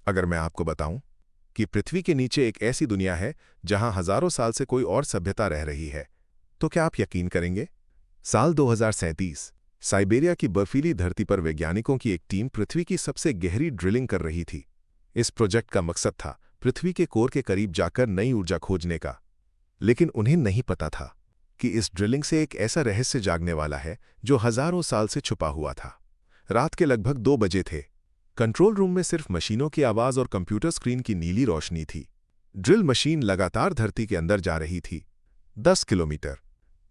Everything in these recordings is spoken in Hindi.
अगर मैं आपको बताऊं कि पृथ्वी के नीचे एक ऐसी दुनिया है जहां हजारों साल से कोई और सभ्यता रह रही है, तो क्या आप यकीन करेंगे? साल 2037, साइबेरिया की बर्फीली धरती पर वैज्ञानिकों की एक टीम पृथ्वी की सबसे गहरी ड्रिलिंग कर रही थी। इस प्रोजेक्ट का मकसद था पृथ्वी के कोर के करीब जाकर नई ऊर्जा खोजने का। लेकिन उन्हें नहीं पता था कि इस ड्रिलिंग से एक ऐसा रहस्य जागने वाला है जो हजारों साल से छुपा हुआ था। रात के लगभग 2 बजे थे। कंट्रोल रूम में सिर्फ मशीनों की आवाज और कंप्यूटर स्क्रीन की नीली रोशनी थी। ड्रिल मशीन लगातार धरती के अंदर जा रही थी। 10 किलोमीटर,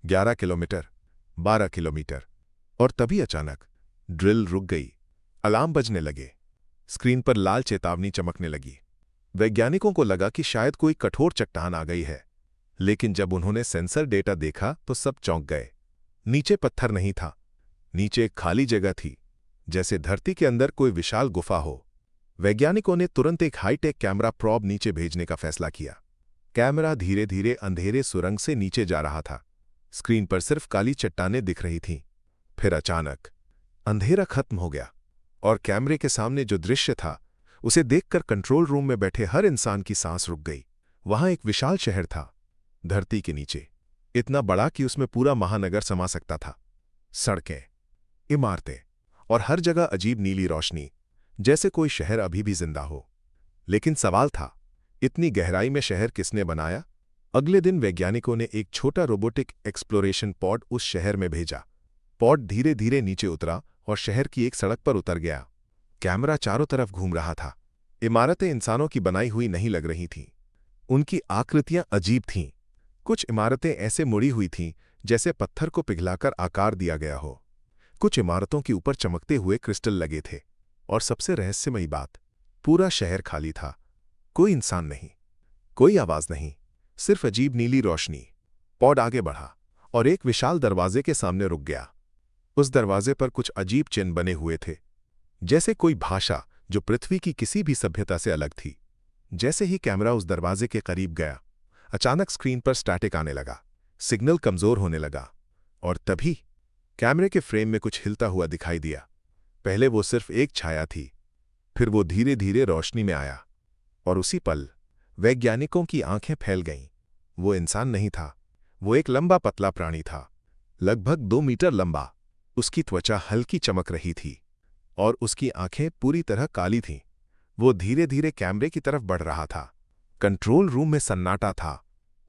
11 किलोमीटर, 12 किलोमीटर, और तभी अचानक ड्रिल रुक गई। अलार्म बजने लगे। स्क्रीन पर लाल चेतावनी चमकने लगी। वैज्ञानिकों को लगा कि शायद कोई कठोर चट्टान आ गई है। लेकिन जब उन्होंने सेंसर डेटा देखा तो सब चौंक गए। नीचे पत्थर नहीं था, नीचे एक खाली जगह थी, जैसे धरती के अंदर कोई विशाल गुफा हो। वैज्ञानिकों ने तुरंत एक हाईटेक कैमरा प्रोब नीचे भेजने का फैसला किया। कैमरा धीरे धीरे अंधेरे सुरंग से नीचे जा रहा था। स्क्रीन पर सिर्फ काली चट्टानें दिख रही थीं। फिर अचानक अंधेरा खत्म हो गया और कैमरे के सामने जो दृश्य था उसे देखकर कंट्रोल रूम में बैठे हर इंसान की सांस रुक गई। वहां एक विशाल शहर था, धरती के नीचे, इतना बड़ा कि उसमें पूरा महानगर समा सकता था। सड़कें, इमारतें और हर जगह अजीब नीली रोशनी, जैसे कोई शहर अभी भी जिंदा हो। लेकिन सवाल था, इतनी गहराई में शहर किसने बनाया? अगले दिन वैज्ञानिकों ने एक छोटा रोबोटिक एक्सप्लोरेशन पॉड उस शहर में भेजा। पॉड धीरे धीरे नीचे उतरा और शहर की एक सड़क पर उतर गया। कैमरा चारों तरफ घूम रहा था। इमारतें इंसानों की बनाई हुई नहीं लग रही थीं। उनकी आकृतियां अजीब थीं। कुछ इमारतें ऐसे मुड़ी हुई थीं जैसे पत्थर को पिघलाकर आकार दिया गया हो। कुछ इमारतों के ऊपर चमकते हुए क्रिस्टल लगे थे। और सबसे रहस्यमयी बात, पूरा शहर खाली था। कोई इंसान नहीं, कोई आवाज नहीं, सिर्फ अजीब नीली रोशनी। पॉड आगे बढ़ा और एक विशाल दरवाजे के सामने रुक गया। उस दरवाजे पर कुछ अजीब चिन्ह बने हुए थे, जैसे कोई भाषा जो पृथ्वी की किसी भी सभ्यता से अलग थी। जैसे ही कैमरा उस दरवाजे के करीब गया, अचानक स्क्रीन पर स्टैटिक आने लगा। सिग्नल कमजोर होने लगा। और तभी कैमरे के फ्रेम में कुछ हिलता हुआ दिखाई दिया। पहले वो सिर्फ एक छाया थी, फिर वो धीरे धीरे रोशनी में आया। और उसी पल वैज्ञानिकों की आंखें फैल गईं। वो इंसान नहीं था, वो एक लंबा पतला प्राणी था, लगभग 2 मीटर लंबा। उसकी त्वचा हल्की चमक रही थी और उसकी आंखें पूरी तरह काली थीं। वो धीरे धीरे कैमरे की तरफ बढ़ रहा था। कंट्रोल रूम में सन्नाटा था।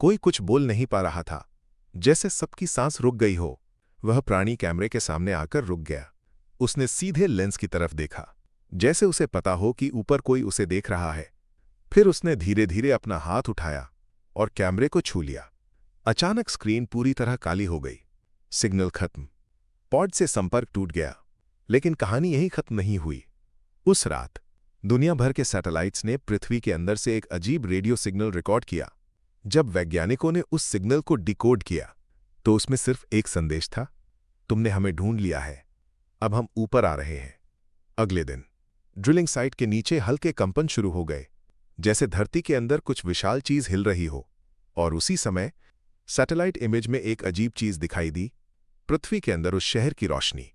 कोई कुछ बोल नहीं पा रहा था, जैसे सबकी सांस रुक गई हो। वह प्राणी कैमरे के सामने आकर रुक गया। उसने सीधे लेंस की तरफ देखा, जैसे उसे पता हो कि ऊपर कोई उसे देख रहा है। फिर उसने धीरे धीरे अपना हाथ उठाया और कैमरे को छू लिया। अचानक स्क्रीन पूरी तरह काली हो गई। सिग्नल खत्म। पॉड से संपर्क टूट गया। लेकिन कहानी यहीं खत्म नहीं हुई। उस रात दुनिया भर के सैटेलाइट्स ने पृथ्वी के अंदर से एक अजीब रेडियो सिग्नल रिकॉर्ड किया। जब वैज्ञानिकों ने उस सिग्नल को डिकोड किया तो उसमें सिर्फ एक संदेश था, तुमने हमें ढूंढ लिया है, अब हम ऊपर आ रहे हैं। अगले दिन ड्रिलिंग साइट के नीचे हल्के कंपन शुरू हो गए, जैसे धरती के अंदर कुछ विशाल चीज हिल रही हो। और उसी समय सैटेलाइट इमेज में एक अजीब चीज दिखाई दी। पृथ्वी के अंदर उस शहर की रोशनी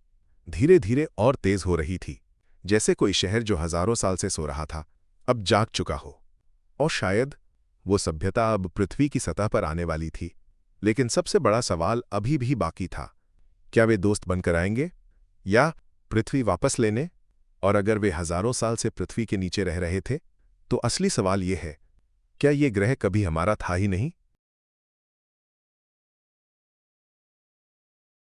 धीरे धीरे और तेज हो रही थी, जैसे कोई शहर जो हजारों साल से सो रहा था अब जाग चुका हो। और शायद वो सभ्यता अब पृथ्वी की सतह पर आने वाली थी। लेकिन सबसे बड़ा सवाल अभी भी बाकी था, क्या वे दोस्त बनकर आएंगे या पृथ्वी वापस लेने? और अगर वे हजारों साल से पृथ्वी के नीचे रह रहे थे, तो असली सवाल ये है, क्या ये ग्रह कभी हमारा था ही नहीं?